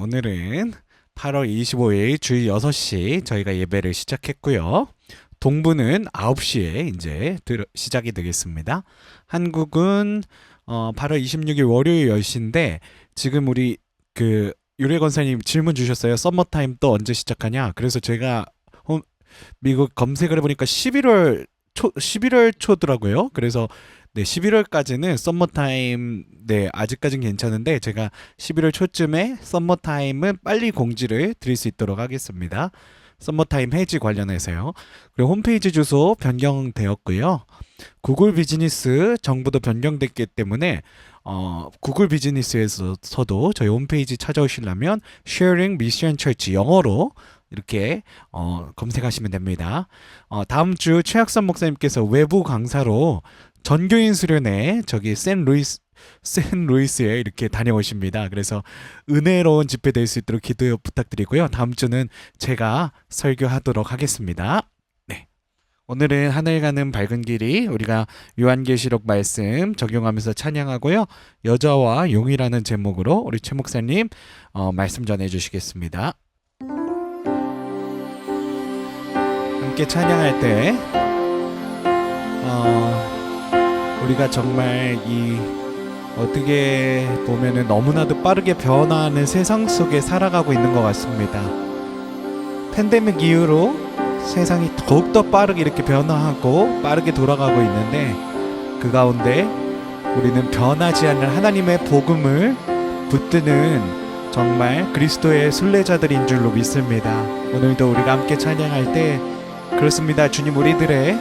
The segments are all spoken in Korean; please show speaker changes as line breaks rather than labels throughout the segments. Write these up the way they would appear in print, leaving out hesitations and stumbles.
오늘은 8월 25일 주일 6시 저희가 예배를 시작했고요. 동부는 9시에 이제 시작이 되겠습니다. 한국은 8월 26일 월요일 10시인데 지금 우리 유래 권사님 질문 주셨어요. 썸머타임 또 언제 시작하냐? 그래서 제가 미국 검색을 해보니까 11월 초더라고요. 그래서 네, 11월까지는 썸머타임, 네, 아직까진 괜찮은데 제가 11월 초쯤에 썸머타임은 빨리 공지를 드릴 수 있도록 하겠습니다. 썸머타임 해지 관련해서요. 그리고 홈페이지 주소 변경되었고요. 구글 비즈니스 정보도 변경됐기 때문에 구글 비즈니스에서도 저희 홈페이지 찾아오시려면 Sharing Mission Church 영어로 이렇게 검색하시면 됩니다. 다음 주 최학선 목사님께서 외부 강사로 전교인 수련회 저기 샌루이스에 이렇게 다녀오십니다. 그래서 은혜로운 집회 될 수 있도록 기도 부탁드리고요. 다음 주는 제가 설교하도록 하겠습니다. 네. 오늘은 하늘 가는 밝은 길이 우리가 요한계시록 말씀 적용하면서 찬양하고요. 여자와 용이라는 제목으로 우리 최 목사님 말씀 전해 주시겠습니다. 함께 찬양할 때 우리가 정말 어떻게 보면은 너무나도 빠르게 변화하는 세상 속에 살아가고 있는 것 같습니다. 팬데믹 이후로 세상이 더욱더 빠르게 이렇게 변화하고 빠르게 돌아가고 있는데 그 가운데 우리는 변하지 않는 하나님의 복음을 붙드는 정말 그리스도의 순례자들인 줄로 믿습니다. 오늘도 우리가 함께 찬양할 때 그렇습니다. 주님, 우리들의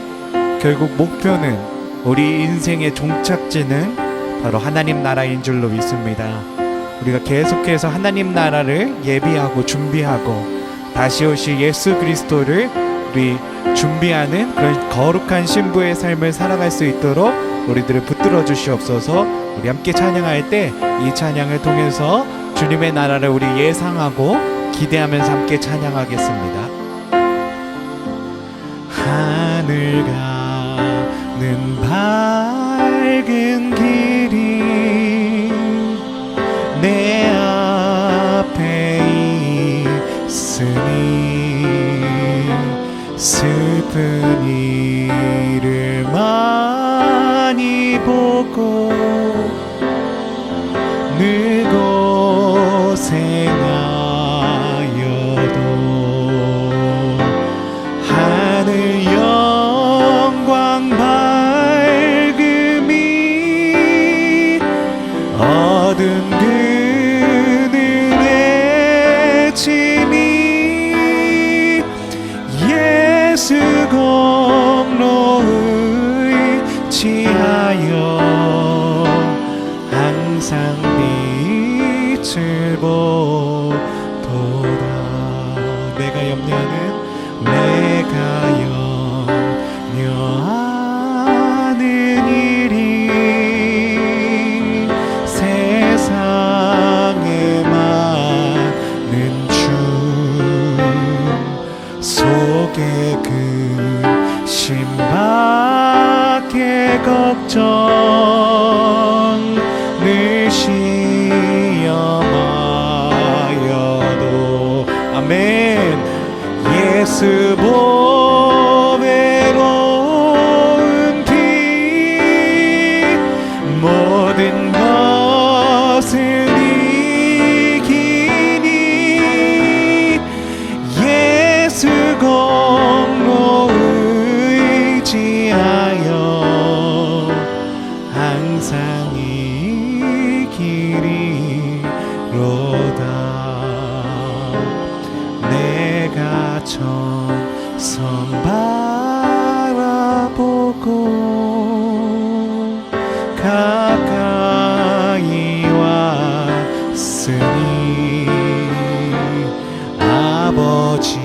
결국 목표는 우리 인생의 종착지는 바로 하나님 나라인 줄로 믿습니다. 우리가 계속해서 하나님 나라를 예비하고 준비하고 다시 오실 예수 그리스도를 우리 준비하는 그런 거룩한 신부의 삶을 살아갈 수 있도록 우리들을 붙들어 주시옵소서. 우리 함께 찬양할 때 이 찬양을 통해서 주님의 나라를 우리 예상하고 기대하면서 함께 찬양하겠습니다. 하늘 가는 밝은 길이 내 앞에 있으니 슬픈 일을 많이 보고 늘 고생하여도 하늘 영광 밝음이 어두운 그늘의 짐이 예수 공로의 지하여 항상 빛을 보도다. 내가 염려하는 일이 세상에 많은 춤 속에 심밖에 걱정을 시험하여도 아멘. 예수 보배로운 피 모든 것을 이기니 예수 공로의 지하여 항상 이기리로다. 내가 천성 바라보고 가까이 왔으니 아버지의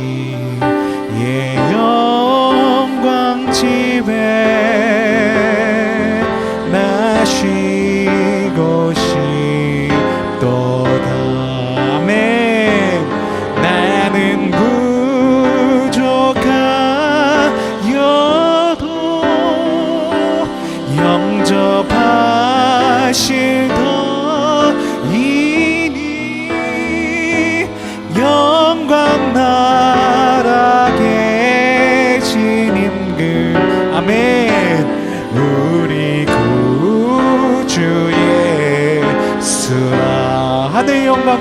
영광 집에 나 쉬고 싶도다. 아멘. 나는 부족하여도 영접하실 터이니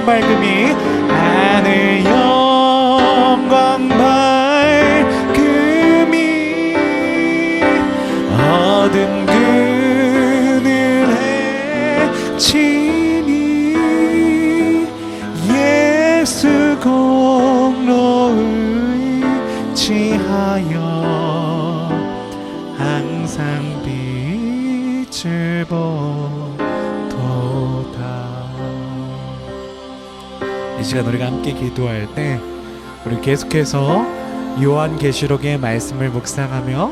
영광 밝음이 하늘 영광 밝음이 어둠 그늘에 치니 예수 공로 의지하여 항상 빛을 보도다. 이 시간 우리가 함께 기도할 때 우리 계속해서 요한계시록의 말씀을 묵상하며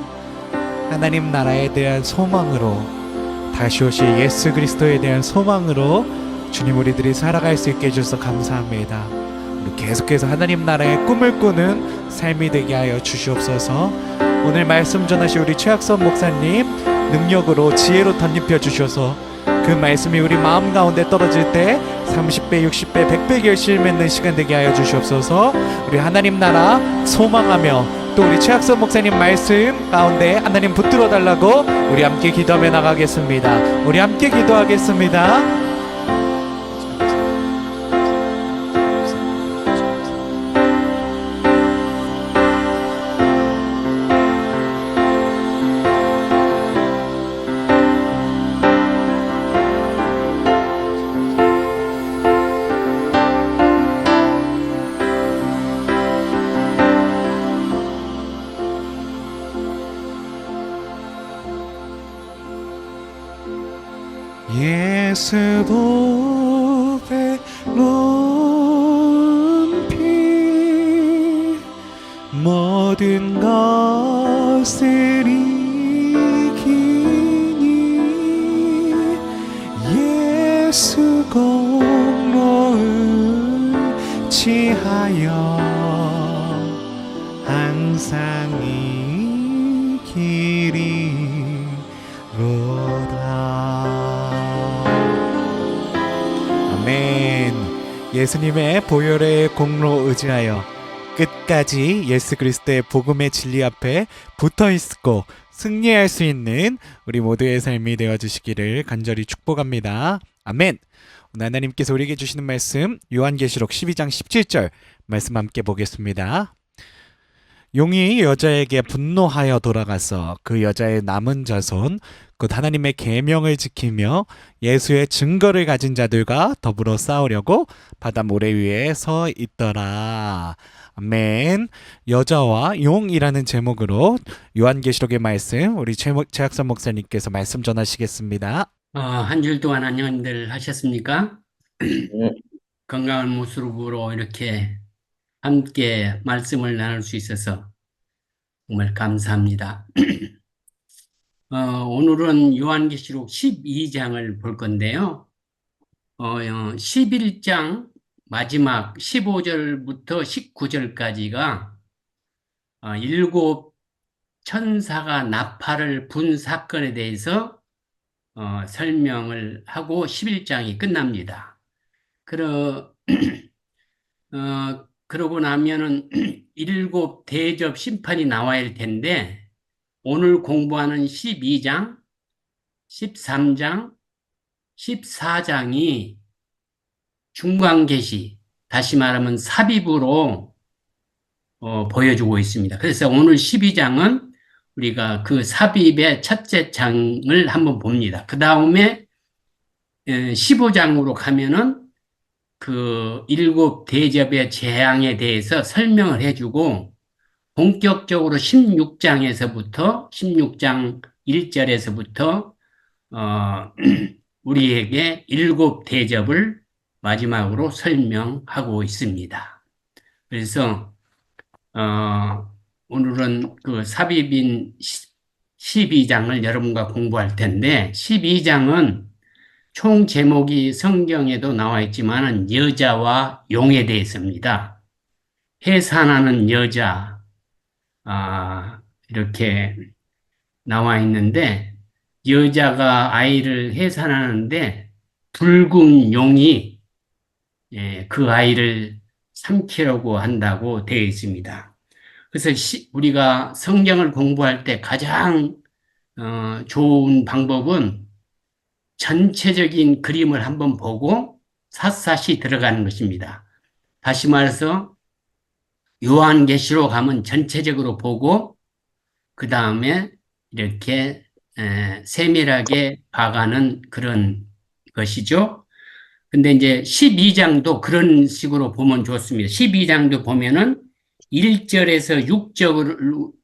하나님 나라에 대한 소망으로, 다시 오실 예수 그리스도에 대한 소망으로 주님 우리들이 살아갈 수 있게 해주셔서 감사합니다. 우리 계속해서 하나님 나라의 꿈을 꾸는 삶이 되게 하여 주시옵소서. 오늘 말씀 전하신 우리 최학선 목사님 능력으로 지혜로 덧입혀 주셔서 그 말씀이 우리 마음 가운데 떨어질 때 30배, 60배, 100배 결실 맺는 시간 되게 하여 주시옵소서. 우리 하나님 나라 소망하며 또 우리 최학선 목사님 말씀 가운데 하나님 붙들어 달라고 우리 함께 기도하며 나가겠습니다. 우리 함께 기도하겠습니다. 예수 보배 논피 모든 것을 이기니 예수 공로 의지하여 항상 이기리로다. 아멘. 예수님의 보혈의 공로 의지하여 끝까지 예수 그리스도의 복음의 진리 앞에 붙어있고 승리할 수 있는 우리 모두의 삶이 되어주시기를 간절히 축복합니다. 아멘. 오늘 하나님께서 우리에게 주시는 말씀 요한계시록 12장 17절 말씀 함께 보겠습니다. 용이 여자에게 분노하여 돌아가서 그 여자의 남은 자손 곧 하나님의 계명을 지키며 예수의 증거를 가진 자들과 더불어 싸우려고 바다 모래 위에 서 있더라. 아멘. 여자와 용이라는 제목으로 요한계시록의 말씀 우리 최학선 목사님께서 말씀 전하시겠습니다.
한 주일 동안 안녕들 하셨습니까?
네.
건강한 모습으로 이렇게 함께 말씀을 나눌 수 있어서 정말 감사합니다. 오늘은 요한계시록 12장을 볼 건데요. 11장 마지막 15절부터 19절까지가 일곱 천사가 나팔을 분 사건에 대해서 설명을 하고 11장이 끝납니다. 그러고 나면은 일곱 대접 심판이 나와야 할 텐데, 오늘 공부하는 12장, 13장, 14장이 중간계시, 다시 말하면 삽입으로 보여주고 있습니다. 그래서 오늘 12장은 우리가 그 삽입의 첫째 장을 한번 봅니다. 그 다음에 15장으로 가면은 그 일곱 대접의 재앙에 대해서 설명을 해주고, 본격적으로 16장에서부터 16장 1절에서부터 우리에게 일곱 대접을 마지막으로 설명하고 있습니다. 그래서 오늘은 그 삽입인 12장을 여러분과 공부할 텐데, 12장은 총 제목이 성경에도 나와 있지만 여자와 용에 대해서입니다. 해산하는 여자, 이렇게 나와 있는데, 여자가 아이를 해산하는데 붉은 용이 그 아이를 삼키려고 한다고 되어 있습니다. 그래서 우리가 성경을 공부할 때 가장 좋은 방법은 전체적인 그림을 한번 보고 샅샅이 들어가는 것입니다. 다시 말해서 요한계시록 하면 전체적으로 보고 그 다음에 이렇게 세밀하게 봐가는 그런 것이죠. 근데 이제 12장도 그런 식으로 보면 좋습니다. 12장도 보면은 1절에서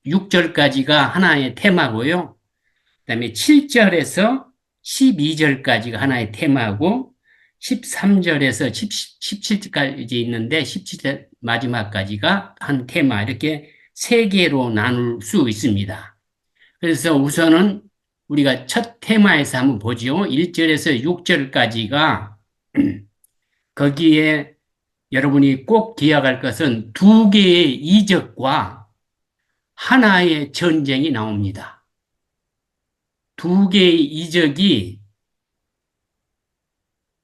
6절까지가 하나의 테마고요. 그다음에 7절에서 12절까지가 하나의 테마고 13절에서 17절까지 있는데 17절 마지막까지가 한 테마 이렇게 세 개로 나눌 수 있습니다. 그래서 우선은 우리가 첫 테마에서 한번 보죠. 1절에서 6절까지가 거기에 여러분이 꼭 기억할 것은 두 개의 이적과 하나의 전쟁이 나옵니다. 두 개의 이적이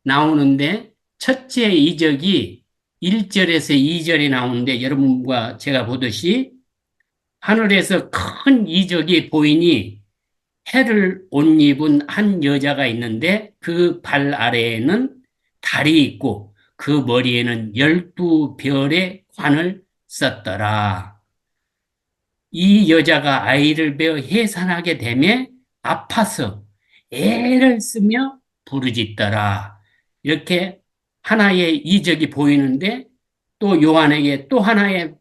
나오는데 첫째 이적이 1절에서 2절에 나오는데 여러분과 제가 보듯이 하늘에서 큰 이적이 보이니 해를 옷 입은 한 여자가 있는데 그 발 아래에는 달이 있고 그 머리에는 12별의 관을 썼더라. 이 여자가 아이를 베어 해산하게 되매 아파서 애를 쓰며 부르짖더라. 이렇게 하나의 이적이 보이는데 또 요한에게 또 하나의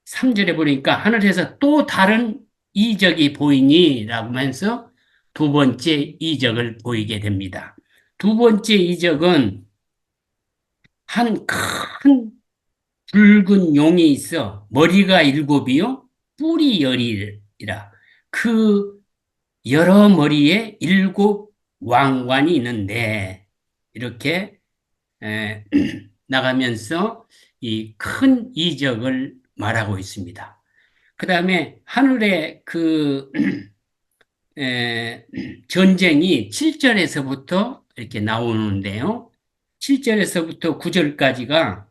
3절에 보니까 하늘에서 또 다른 이적이 보이니 라고 하면서 두 번째 이적을 보이게 됩니다. 두 번째 이적은 한 큰 붉은 용이 있어 머리가 일곱이요 뿔이 열이라 그 여러 머리에 일곱 왕관이 있는데 이렇게 에, 나가면서 이 큰 이적을 말하고 있습니다. 그 다음에 하늘의 그 전쟁이 7절에서부터 이렇게 나오는데요. 7절에서부터 9절까지가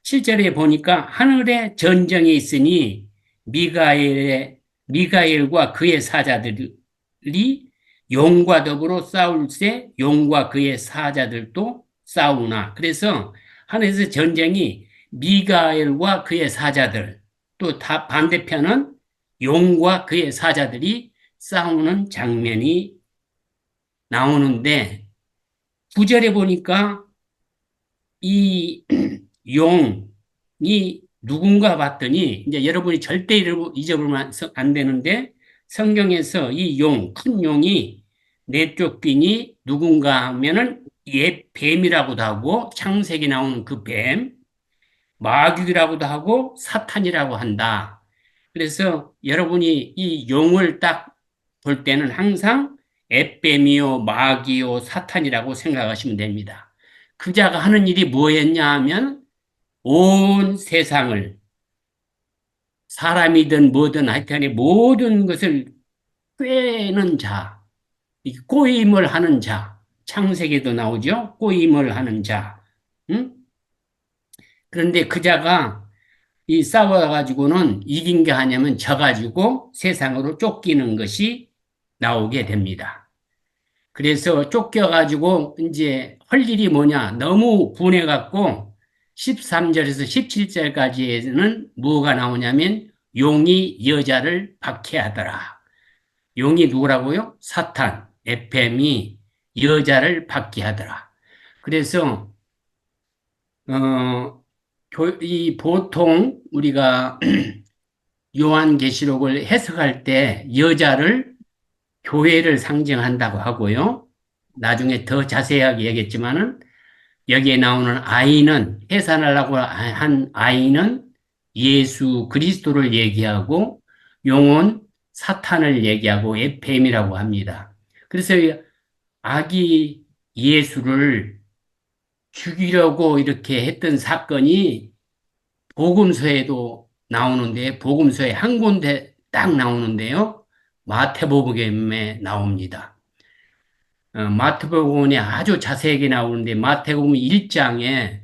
7절에 보니까 하늘에 전쟁이 있으니 미가엘과 그의 사자들이 용과 더불어 싸울세 용과 그의 사자들도 싸우나. 그래서 하늘에서 전쟁이 미가엘과 그의 사자들 또 반대편은 용과 그의 사자들이 싸우는 장면이 나오는데 9절에 보니까 이 용이 누군가 봤더니 이제 여러분이 절대 잊어버리면 안 되는데 성경에서 이 큰 용이 내쫓기니 누군가 하면은 옛 뱀이라고도 하고 창세기 나오는 그 뱀, 마귀라고도 하고 사탄이라고 한다. 그래서 여러분이 이 용을 딱 볼 때는 항상 앳뱀이요, 마귀요, 사탄이라고 생각하시면 됩니다. 그 자가 하는 일이 뭐였냐 하면 온 세상을 사람이든 뭐든 하여튼에 모든 것을 꿰는 자, 꼬임을 하는 자, 창세기도 나오죠? 꼬임을 하는 자. 응? 그런데 그 자가 이 싸워가지고는 이긴 게 아니면 져가지고 세상으로 쫓기는 것이 나오게 됩니다. 그래서 쫓겨가지고 이제 할 일이 뭐냐? 너무 분해갖고 13절에서 17절까지는 뭐가 나오냐면 용이 여자를 박해하더라. 용이 누구라고요? 사탄, 에페미 여자를 박해하더라. 그래서 이 보통 우리가 요한계시록을 해석할 때 여자를 교회를 상징한다고 하고요. 나중에 더 자세하게 얘기했지만은 여기에 나오는 아이는 해산하려고 한 아이는 예수 그리스도를 얘기하고 용은 사탄을 얘기하고 에페임이라고 합니다. 그래서 아기 예수를 죽이려고 이렇게 했던 사건이 복음서에도 나오는데 복음서에 한 군데 딱 나오는데요. 마태복음에 나옵니다. 마태복음에 아주 자세하게 나오는데 마태복음 1장에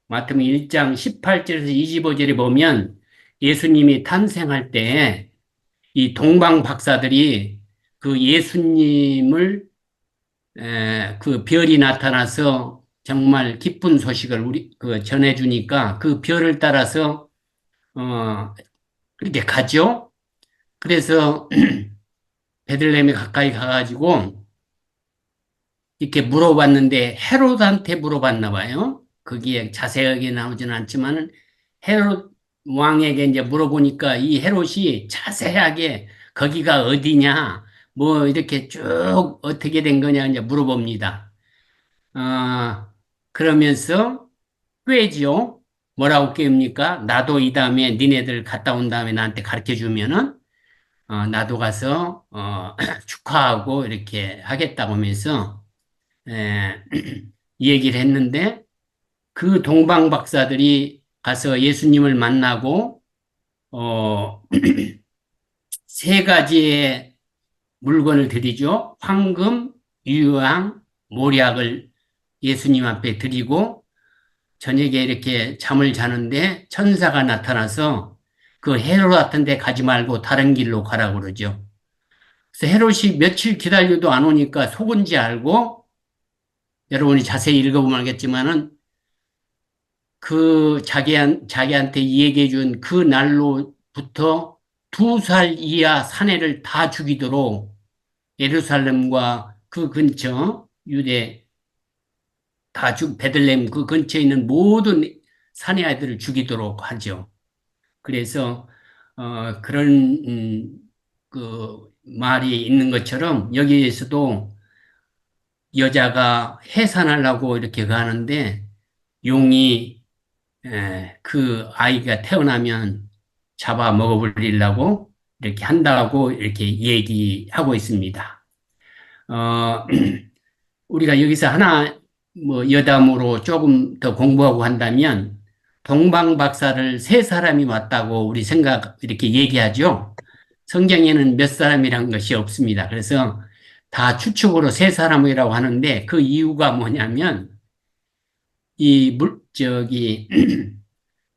마태복음 1장 18절에서 25절에 보면 예수님이 탄생할 때 이 동방 박사들이 그 예수님을 그 별이 나타나서 정말 기쁜 소식을 전해주니까 그 별을 따라서 그렇게 가죠. 그래서 베들레헴에 가까이 가가지고 이렇게 물어봤는데 헤롯한테 물어봤나 봐요. 거기에 자세하게 나오지는 않지만은 헤롯 왕에게 이제 물어보니까 이 헤롯이 자세하게 거기가 어디냐, 뭐 이렇게 쭉 어떻게 된 거냐 이제 물어봅니다. 아, 그러면서 꾀지요. 뭐라고 꾀입니까? 나도 이 다음에 니네들 갔다 온 다음에 나한테 가르쳐 주면은 나도 가서 축하하고 이렇게 하겠다고 하면서 에, 이 얘기를 했는데 그 동방 박사들이 가서 예수님을 만나고 어, 세 가지의 물건을 드리죠. 황금, 유황, 몰약을 예수님 앞에 드리고 저녁에 이렇게 잠을 자는데 천사가 나타나서 그 헤롯 같은 데 가지 말고 다른 길로 가라고 그러죠. 그래서 헤롯이 며칠 기다려도 안 오니까 속은지 알고 여러분이 자세히 읽어보면 알겠지만은 자기한테 얘기해 준 그 날로부터 2살 이하 사내를 다 죽이도록 예루살렘과 그 근처 유대 베들레헴 그 근처에 있는 모든 사내 아이들을 죽이도록 하죠. 그래서 그런 그 말이 있는 것처럼 여기에서도 여자가 해산하려고 이렇게 가는데 용이 그 아이가 태어나면 잡아 먹어버리려고 이렇게 한다고 이렇게 얘기하고 있습니다. 어, 우리가 여기서 하나 뭐 여담으로 조금 더 공부하고 한다면 동방 박사를 세 사람이 왔다고 우리 이렇게 얘기하죠. 성경에는 몇 사람이란 것이 없습니다. 그래서 다 추측으로 세 사람이라고 하는데 그 이유가 뭐냐면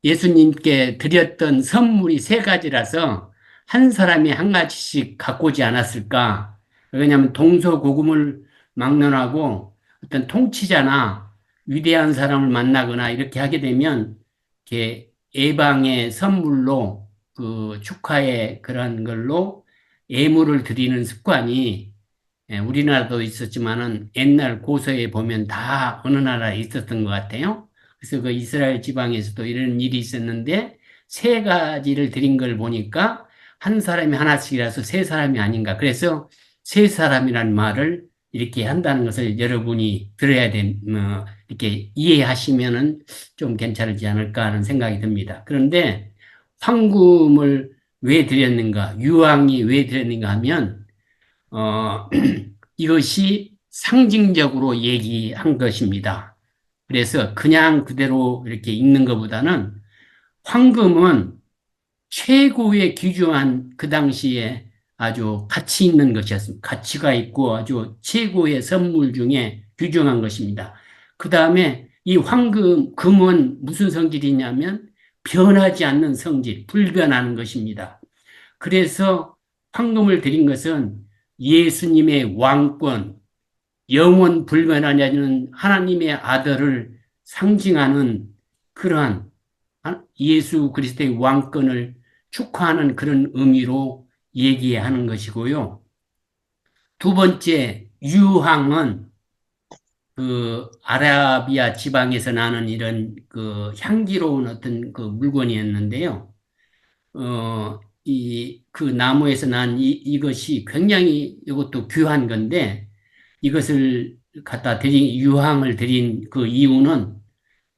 예수님께 드렸던 선물이 세 가지라서 한 사람이 한 가지씩 갖고 오지 않았을까? 왜냐하면 동서고금을 막론하고 어떤 통치자나 위대한 사람을 만나거나 이렇게 하게 되면 이렇게 예방의 선물로 그 축하의 그런 걸로 예물을 드리는 습관이 우리나라도 있었지만은 옛날 고서에 보면 다 어느 나라에 있었던 것 같아요. 그래서 그 이스라엘 지방에서도 이런 일이 있었는데 세 가지를 드린 걸 보니까 한 사람이 하나씩이라서 세 사람이 아닌가. 그래서 세 사람이라는 말을 이렇게 한다는 것을 여러분이 이렇게 이해하시면은 좀 괜찮을지 않을까 하는 생각이 듭니다. 그런데 황금을 왜 드렸는가, 유황이 왜 드렸는가 하면 이것이 상징적으로 얘기한 것입니다. 그래서 그냥 그대로 이렇게 읽는 것보다는 황금은 최고의 귀중한 그 당시에 아주 가치 있는 것이었습니다. 가치가 있고 아주 최고의 선물 중에 귀중한 것입니다. 그 다음에 이 금은 무슨 성질이냐면 변하지 않는 성질, 불변하는 것입니다. 그래서 황금을 드린 것은 예수님의 왕권, 영원 불변하지 않는 하나님의 아들을 상징하는 그러한 예수 그리스도의 왕권을 축하하는 그런 의미로 얘기하는 것이고요. 두 번째, 유황은 그 아라비아 지방에서 나는 이런 그 향기로운 어떤 그 물건이었는데요. 그 나무에서 난 이것이 굉장히 이것도 귀한 건데 이것을 유황을 드린 그 이유는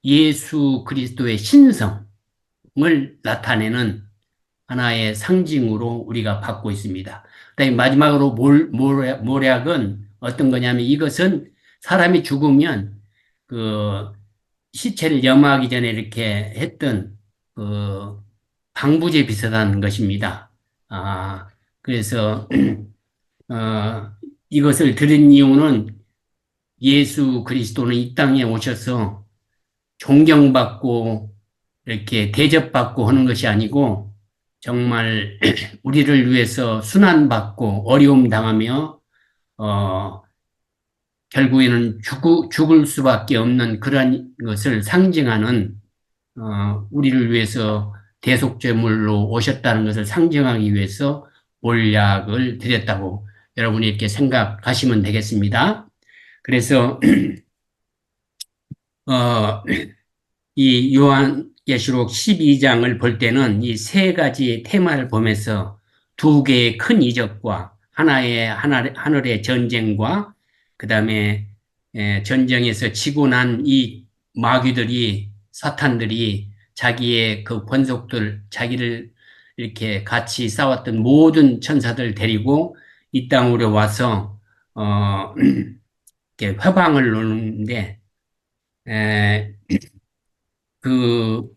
예수 그리스도의 신성을 나타내는 하나의 상징으로 우리가 받고 있습니다. 그다음에 마지막으로 몰약은 어떤 거냐면 이것은 사람이 죽으면 그 시체를 염하기 전에 이렇게 했던 그 방부제 비슷한 것입니다. 그래서 어, 이것을 드린 이유는 예수 그리스도는 이 땅에 오셔서 존경받고 이렇게 대접받고 하는 것이 아니고 정말 우리를 위해서 순환받고 어려움 당하며 어, 결국에는 죽을 수밖에 없는 그런 것을 상징하는 우리를 위해서 대속제물로 오셨다는 것을 상징하기 위해서 몰약을 드렸다고 여러분이 이렇게 생각하시면 되겠습니다. 그래서 어, 이 요한계시록 12장을 볼 때는 이 세 가지 테마를 보면서 두 개의 큰 이적과 하늘의 전쟁과 그다음에 전쟁에서 지고 난 이 마귀들이 사탄들이 자기의 그 권속들 자기를 이렇게 같이 싸웠던 모든 천사들 데리고 이 땅으로 와서 이렇게 회방을 놓는데 그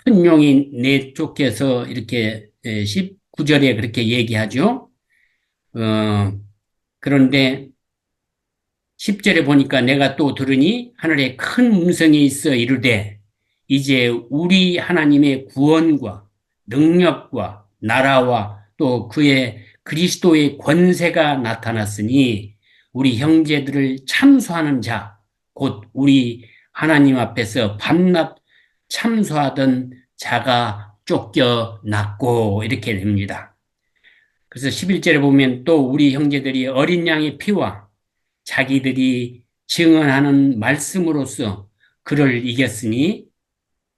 큰 용이 내쫓겨서 이렇게 19절에 그렇게 얘기하죠. 어, 그런데 10절에 보니까 내가 또 들으니 하늘에 큰 음성이 있어 이르되 이제 우리 하나님의 구원과 능력과 나라와 또 그의 그리스도의 권세가 나타났으니 우리 형제들을 참소하는 자, 곧 우리 하나님 앞에서 밤낮 참소하던 자가 쫓겨났고 이렇게 됩니다. 그래서 11절에 보면 또 우리 형제들이 어린 양의 피와 자기들이 증언하는 말씀으로써 그를 이겼으니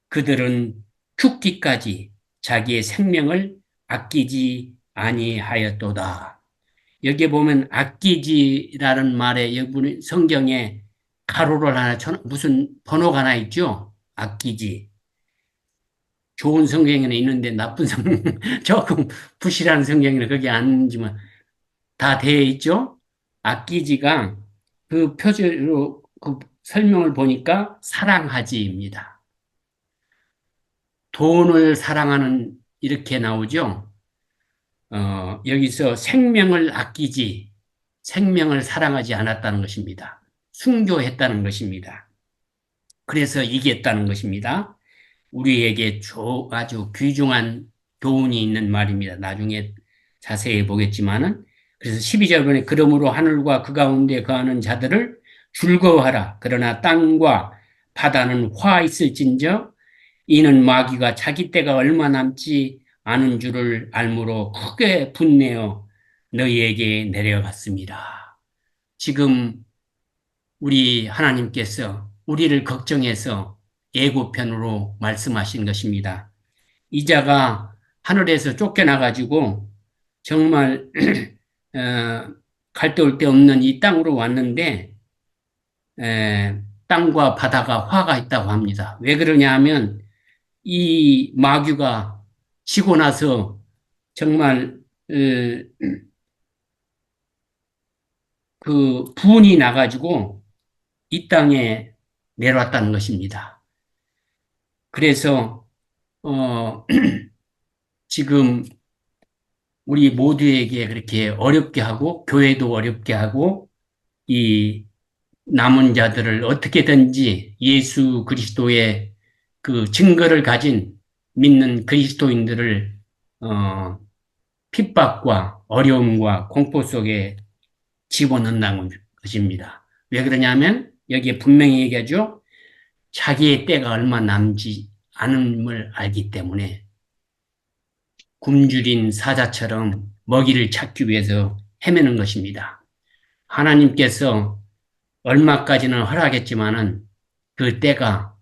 그들은 죽기까지 자기의 생명을 아끼지 아니하였도다. 여기에 보면 아끼지라는 말에 여기 성경에 가로를 하나 무슨 번호가 하나 있죠? 아끼지. 좋은 성경에는 있는데 나쁜 성경 조금 부실한 성경에는 거기 안 있지만 다 되어 있죠? 아끼지가 그 표제로 그 설명을 보니까 사랑하지입니다. 돈을 사랑하는 이렇게 나오죠. 여기서 생명을 아끼지, 생명을 사랑하지 않았다는 것입니다. 순교했다는 것입니다. 그래서 이겼다는 것입니다. 우리에게 아주 귀중한 교훈이 있는 말입니다. 나중에 자세히 보겠지만은. 그래서 12절 보니 그러므로 하늘과 그 가운데 거하는 자들을 즐거워하라. 그러나 땅과 바다는 화 있을진저 이는 마귀가 자기 때가 얼마 남지 않은 줄을 알므로 크게 분내어 너희에게 내려갔습니다. 지금 우리 하나님께서 우리를 걱정해서 예고편으로 말씀하신 것입니다. 이자가 하늘에서 쫓겨나가지고 정말 갈 데 올 데 없는 이 땅으로 왔는데 땅과 바다가 화가 있다고 합니다. 왜 그러냐 하면 이 마귀가 지고 나서 정말 그 분이 나가지고 이 땅에 내려왔다는 것입니다. 그래서 지금 우리 모두에게 그렇게 어렵게 하고 교회도 어렵게 하고 이 남은 자들을 어떻게든지 예수 그리스도의 그 증거를 가진 믿는 그리스도인들을 핍박과 어려움과 공포 속에 집어넣는 것입니다. 왜 그러냐면 여기에 분명히 얘기하죠. 자기의 때가 얼마 남지 않음을 알기 때문에 굶주린 사자처럼 먹이를 찾기 위해서 헤매는 것입니다. 하나님께서 얼마까지는 허락했지만은 그 때가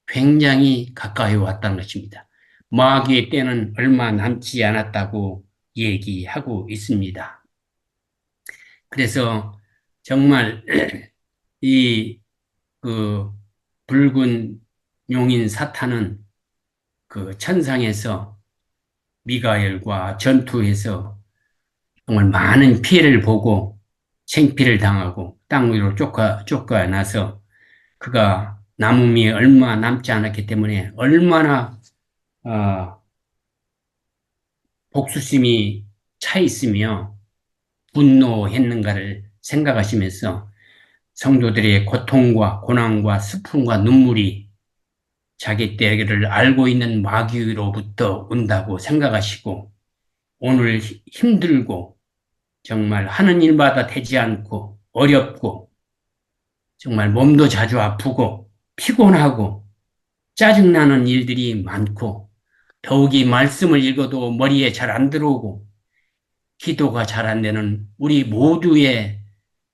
굉장히 가까이 왔다는 것입니다. 마귀의 때는 얼마 남지 않았다고 얘기하고 있습니다. 그래서 정말 이 그 붉은 용인 사탄은 그 천상에서 미가엘과 전투해서 정말 많은 피해를 보고 생피를 당하고 땅 위로 쫓겨나서 그가 남음이 얼마 남지 않았기 때문에 얼마나 복수심이 차 있으며 분노했는가를 생각하시면서 성도들의 고통과 고난과 슬픔과 눈물이 자기 때를 알고 있는 마귀로부터 온다고 생각하시고 오늘 힘들고 정말 하는 일마다 되지 않고 어렵고 정말 몸도 자주 아프고 피곤하고 짜증나는 일들이 많고 더욱이 말씀을 읽어도 머리에 잘 안 들어오고 기도가 잘 안 되는 우리 모두의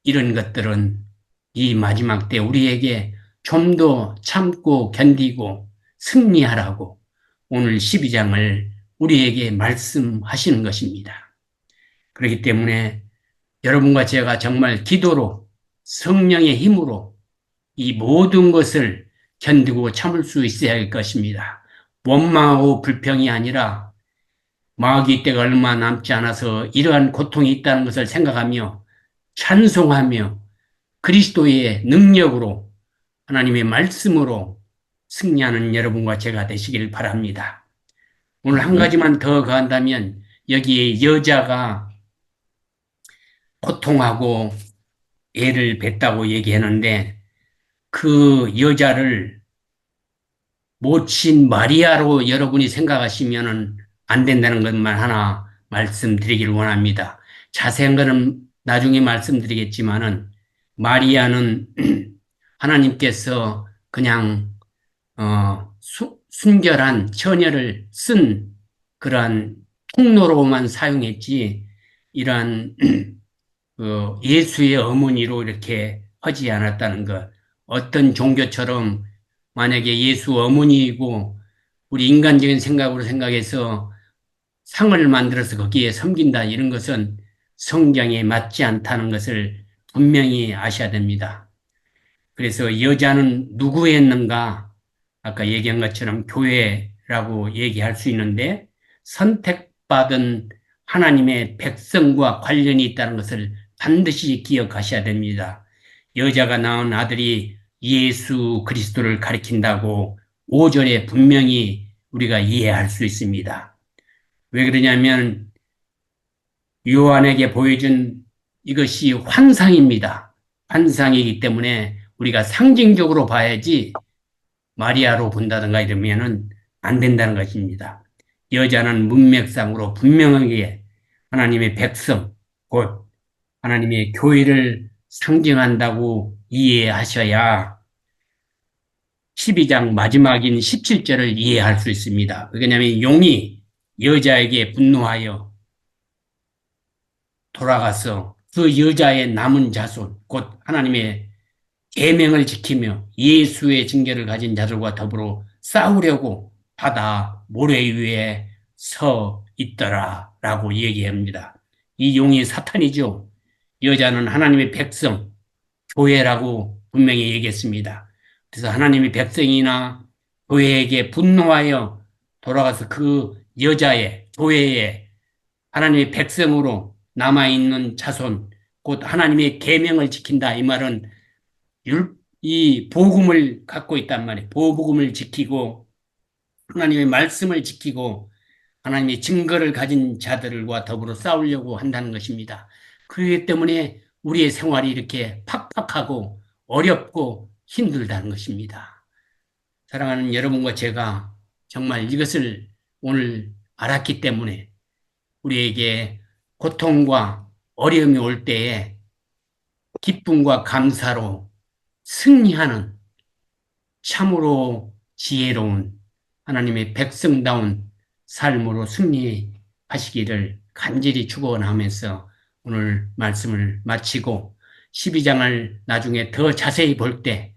이런 것들은 이 마지막 때 우리에게 좀 더 참고 견디고 승리하라고 오늘 12장을 우리에게 말씀하시는 것입니다. 그렇기 때문에 여러분과 제가 정말 기도로 성령의 힘으로 이 모든 것을 견디고 참을 수 있어야 할 것입니다. 원망하고 불평이 아니라 마귀 때가 얼마 남지 않아서 이러한 고통이 있다는 것을 생각하며 찬송하며 그리스도의 능력으로 하나님의 말씀으로 승리하는 여러분과 제가 되시길 바랍니다. 오늘 한 가지만 더 가한다면 여기에 여자가 고통하고 애를 뱄다고 얘기했는데 그 여자를 모친 마리아로 여러분이 생각하시면 안 된다는 것만 하나 말씀드리기를 원합니다. 자세한 것은 나중에 말씀드리겠지만은 마리아는 하나님께서 그냥 순결한 처녀를 쓴 그러한 통로로만 사용했지 이러한 예수의 어머니로 이렇게 하지 않았다는 것. 어떤 종교처럼 만약에 예수 어머니이고 우리 인간적인 생각으로 생각해서 상을 만들어서 거기에 섬긴다 이런 것은 성경에 맞지 않다는 것을 분명히 아셔야 됩니다. 그래서 여자는 누구였는가? 아까 얘기한 것처럼 교회라고 얘기할 수 있는데 선택받은 하나님의 백성과 관련이 있다는 것을 반드시 기억하셔야 됩니다. 여자가 낳은 아들이 예수 그리스도를 가리킨다고 5절에 분명히 우리가 이해할 수 있습니다. 왜 그러냐면 요한에게 보여준 이것이 환상입니다. 환상이기 때문에 우리가 상징적으로 봐야지 마리아로 본다든가 이러면은 안 된다는 것입니다. 여자는 문맥상으로 분명하게 하나님의 백성, 곧 하나님의 교회를 상징한다고 이해하셔야 12장 마지막인 17절을 이해할 수 있습니다. 왜냐하면 용이 여자에게 분노하여 돌아가서 그 여자의 남은 자손, 곧 하나님의 계명을 지키며 예수의 징계를 가진 자들과 더불어 싸우려고 바다 모래 위에 서 있더라라고 얘기합니다. 이 용이 사탄이죠. 여자는 하나님의 백성, 교회라고 분명히 얘기했습니다. 그래서 하나님의 백성이나 교회에게 분노하여 돌아가서 그 여자의 교회의 하나님의 백성으로 남아있는 자손, 곧 하나님의 계명을 지킨다. 이 말은 이 복음을 갖고 있단 말이에요. 복음을 지키고 하나님의 말씀을 지키고 하나님의 증거를 가진 자들과 더불어 싸우려고 한다는 것입니다. 그렇기 때문에 우리의 생활이 이렇게 팍팍하고 어렵고 힘들다는 것입니다. 사랑하는 여러분과 제가 정말 이것을 오늘 알았기 때문에 우리에게 고통과 어려움이 올 때에 기쁨과 감사로 승리하는 참으로 지혜로운 하나님의 백성다운 삶으로 승리하시기를 간절히 축원하면서 오늘 말씀을 마치고 12장을 나중에 더 자세히 볼 때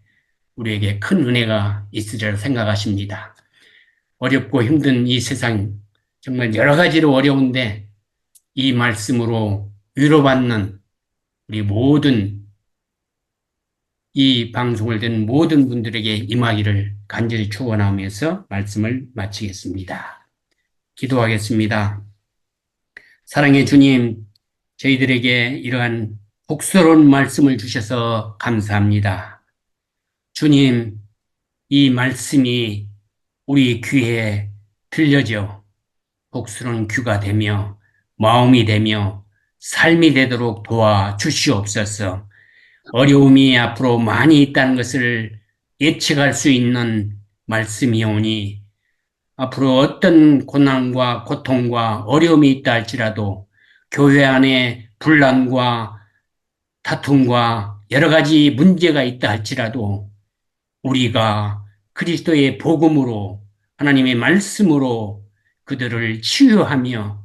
우리에게 큰 은혜가 있으리라 생각하십니다. 어렵고 힘든 이 세상 정말 여러 가지로 어려운데 이 말씀으로 위로받는 우리 모든 이 방송을 듣는 모든 분들에게 임하기를 간절히 축원하면서 말씀을 마치겠습니다. 기도하겠습니다. 사랑의 주님, 저희들에게 이러한 복스러운 말씀을 주셔서 감사합니다. 주님, 이 말씀이 우리 귀에 들려져 복스러운 귀가 되며 마음이 되며 삶이 되도록 도와주시옵소서. 어려움이 앞으로 많이 있다는 것을 예측할 수 있는 말씀이오니 앞으로 어떤 고난과 고통과 어려움이 있다 할지라도 교회 안에 분란과 다툼과 여러 가지 문제가 있다 할지라도 우리가 그리스도의 복음으로 하나님의 말씀으로 그들을 치유하며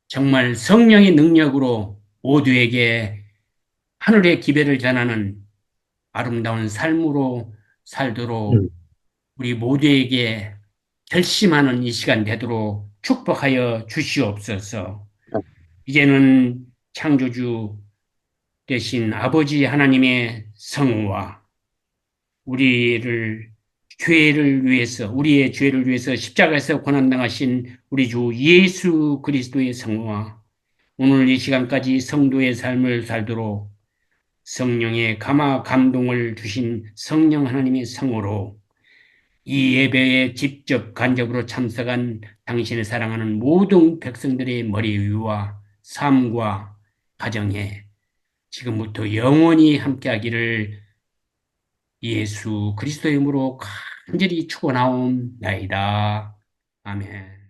정말 성령의 능력으로 모두에게 하늘의 기배를 전하는 아름다운 삶으로 살도록
음.
우리 모두에게 결심하는 이 시간 되도록 축복하여 주시옵소서. 이제는 창조주 되신 아버지 하나님의 성과 우리를 죄를 위해서 우리의 죄를 위해서 십자가에서 고난당하신 우리 주 예수 그리스도의 성화 오늘 이 시간까지 성도의 삶을 살도록 성령의 감화 감동을 주신 성령 하나님의 성으로 이 예배에 직접 간접으로 참석한 당신의 사랑하는 모든 백성들의 머리 위와 삶과 가정에 지금부터 영원히 함께하기를 예수 그리스도의 이름으로 간절히 축원하옵나이다. 아멘.